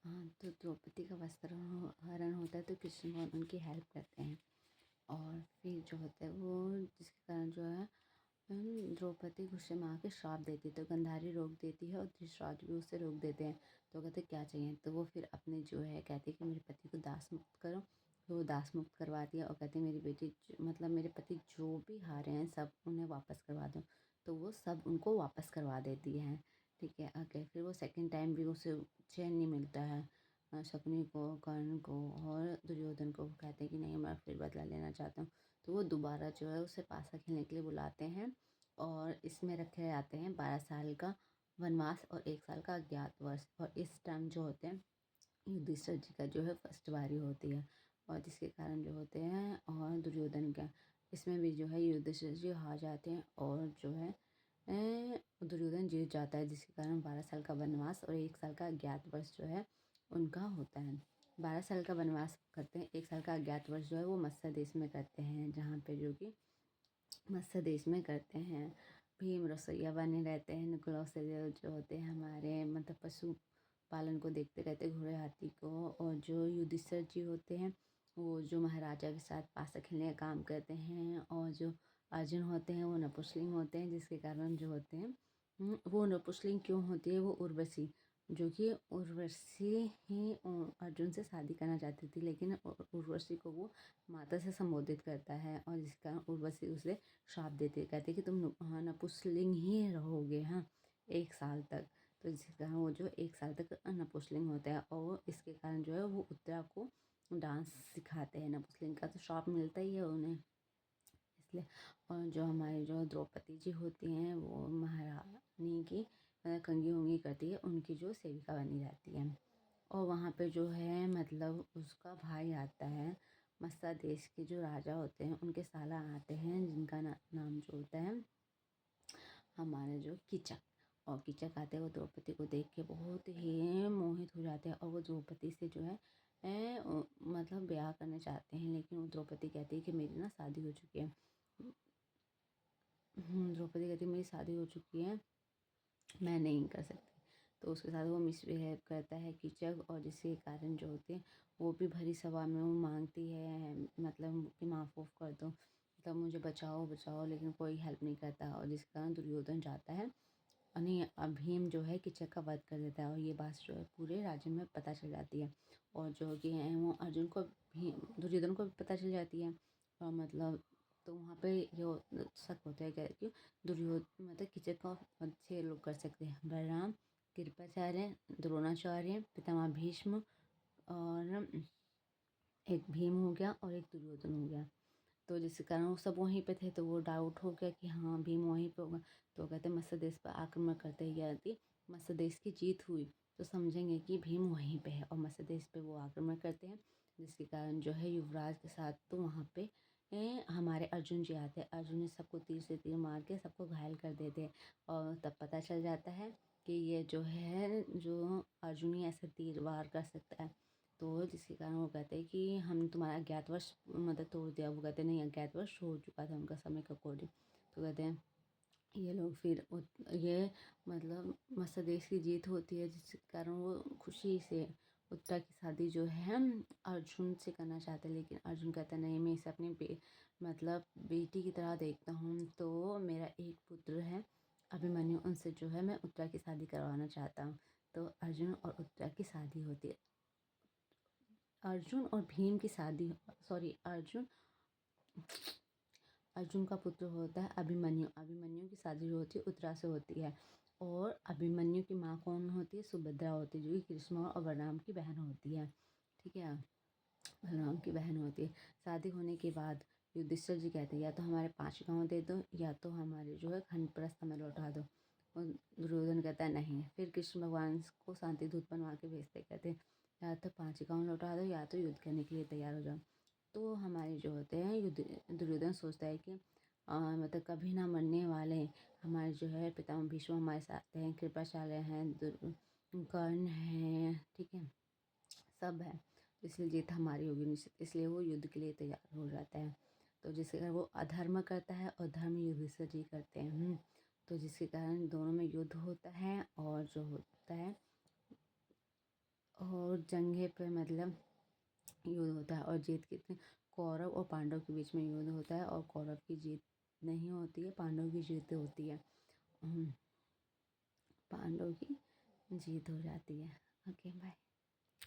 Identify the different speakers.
Speaker 1: हाँ, तो द्रौपदी का वस्त्र हरण होता है तो कृष्ण भगवान उनकी हेल्प करते हैं। और फिर जो होता है वो जिसके कारण जो है द्रौपदी गुस्से में आके श्राप देती है, तो गंधारी रोक देती है और धृतराष्ट्र भी उसे रोक देते हैं। तो कहते क्या चाहिए, तो वो फिर अपने जो है कहती है कि मेरे पति को दास मुक्त करो। तो वो दास मुक्त करवाती है और कहती है मेरी बेटी मतलब मेरे पति जो भी हारे हैं सब उन्हें वापस करवा दो। तो वो सब उनको वापस करवा देती है। ठीक है, ओके। फिर वो सेकंड टाइम भी उसे चैन नहीं मिलता है। शकुनी को, कर्ण को और दुर्योधन को। वो कहते हैं कि नहीं, मैं फिर बदला लेना चाहता हूँ। तो वो दोबारा जो है उसे पासा खेलने के लिए बुलाते हैं और इसमें रखे जाते हैं 12 साल का वनवास और 1 साल का अज्ञातवास। और इस टाइम जो होते हैं युधिष्ठिर जी का जो है फर्स्ट बारी होती है और जिसके कारण जो होते हैं और दुर्योधन का इसमें भी जो है युधिष्ठिर जी हार जाते हैं और जो है दुर्योधन जीत जाता है, जिसके कारण 12 साल का वनवास और 1 साल का अज्ञातवास जो है उनका होता है। 12 साल का वनवास करते हैं, 1 साल का अज्ञातवास जो है वो मत्स्य देश में करते हैं, जहाँ पे जो कि मत्स्य देश में करते हैं। भीम रसोइया बने रहते हैं, नकुल से जो होते हैं हमारे मतलब पशु पालन को देखते रहते घोड़े हाथी को। और जो युधिष्ठिर जी होते हैं वो जो महाराजा के साथ पासा खेलने का काम करते हैं। और जो अर्जुन होते हैं वो नपुंसकलिंग होते हैं, जिसके कारण जो होते हैं वो नपुंसकलिंग क्यों होती है, वो उर्वशी जो कि उर्वशी ही अर्जुन से शादी करना चाहती थी, लेकिन उर्वशी को वो माता से संबोधित करता है और जिस कारण उर्वशी उसे श्राप देती है, कहती है कि तुम नपुंसकलिंग ही रहोगे हाँ 1 साल तक। तो जिसके कारण वो जो 1 साल तक नपुंसकलिंग होता है और इसके कारण जो है वो उत्तरा को डांस सिखाते हैं। नपुंसकलिंग का तो श्राप मिलता ही है उन्हें, इसलिए। और जो हमारी जो द्रौपदी जी होती हैं वो महारानी की कंघी उंगी करती है, उनकी जो सेविका बनी रहती है। और वहाँ पे जो है मतलब उसका भाई आता है, मस्सा देश के जो राजा होते हैं उनके साला आते हैं, जिनका नाम जो होता है हमारे जो कीचक। और कीचक आते हैं, वो द्रौपदी को देख के बहुत ही मोहित हो जाते हैं और वो द्रौपदी से जो है मतलब ब्याह करना चाहते हैं, लेकिन वो द्रौपदी कहती है कि मेरी ना शादी हो चुकी है। द्रौपदी कहती है मेरी शादी हो चुकी है, मैं नहीं कर सकती। तो उसके साथ वो मिसबिहेव करता है कीचक और जिसके कारण जो होते हैं वो भी भरी सभा में वो मांगती है मतलब कि माफ़ ऑफ कर दो, मतलब मुझे बचाओ बचाओ, लेकिन कोई हेल्प नहीं करता। और जिस कारण दुर्योधन जाता है और नहीं भीम जो है कीचक का वध कर देता है और ये बात जो है पूरे राज्य में पता चल जाती है। और जो कि है वो अर्जुन को भी दुर्योधन को भी पता चल जाती है। और मतलब तो वहाँ पे जो शक होता है कि दुर्योधन मतलब कीचक का वध 6 लोग कर सकते हैं, बलराम, कृपाचार्य, द्रोणाचार्य, पितामह भीष्म और एक भीम हो गया और एक दुर्योधन हो गया। तो जिसके कारण वो सब वहीं पे थे, तो वो डाउट हो गया कि हाँ भीम वहीं पे होगा। तो कहते मत्स्य देश पर आक्रमण करते ही यदि मत्स्य देश की जीत हुई तो समझेंगे कि भीम वहीं पे है और मत्स्य देश पे वो आक्रमण करते हैं, जिसके कारण जो है युवराज के साथ तो वहाँ पे हमारे अर्जुन जी आते हैं। अर्जुन ने सबको तीर से तीर मार के सबको घायल कर देते हैं और तब पता चल जाता है कि ये जो है जो अर्जुन ही ऐसा तीर वार कर सकता है। तो जिसके कारण वो कहते हैं कि हम तुम्हारा अज्ञातवास मतलब तोड़ दिया। वो कहते हैं नहीं, अज्ञातवास हो चुका था उनका समय का अकॉर्डिंग। तो कहते हैं ये लोग फिर ये मतलब मत्स्य देश की जीत होती है, जिसके कारण वो खुशी से उत्तरा की शादी जो है अर्जुन से करना चाहते हैं, लेकिन अर्जुन कहता है नहीं, मैं इसे अपनी मतलब बेटी की तरह देखता हूँ। तो मेरा एक पुत्र है अभिमन्यु, उनसे जो है मैं उत्तरा की शादी करवाना चाहता हूँ। तो अर्जुन और उत्तरा की शादी होती है। अर्जुन और भीम की शादी सॉरी अर्जुन का पुत्र होता है अभिमन्यु। अभिमन्यु की शादी जो होती है उत्तरा से होती है। और अभिमन्यु की माँ कौन होती है, सुभद्रा होती है, जो कि कृष्ण और बलराम की बहन होती है। ठीक है, बलराम की बहन होती है। शादी होने के बाद युधिष्ठिर जी कहते हैं या तो हमारे 5 गांव दे दो या तो हमारे जो है खंडप्रस्थ हमें लौटा दो। और दुर्योधन कहता है नहीं। फिर कृष्ण भगवान को शांति दूत बनवा के भेजते, कहते हैं या तो 5 गांव लौटा दो या तो युद्ध करने के लिए तैयार हो जाओ। तो हमारे जो होते हैं दुर्योधन सोचता है कि मतलब कभी ना मरने वाले हमारे जो है पितामह भीष्म हमारे साथ हैं, कृपाचार्य हैं, कर्ण हैं, ठीक है, सब है। तो इसलिए जीत हमारी होगी निश्चित, इसलिए वो युद्ध के लिए तैयार हो जाता है। तो जिसके कारण वो अधर्म करता है और धर्म युधिष्ठिर जी करते हैं। तो जिसके कारण दोनों में युद्ध होता है और जो होता है और जंघे पे मतलब युद्ध होता है और जीत कितने कौरव और पांडव के बीच में युद्ध होता है और कौरव की जीत नहीं होती है, पांडव की जीत होती है। पांडव की जीत हो जाती है। Okay bye.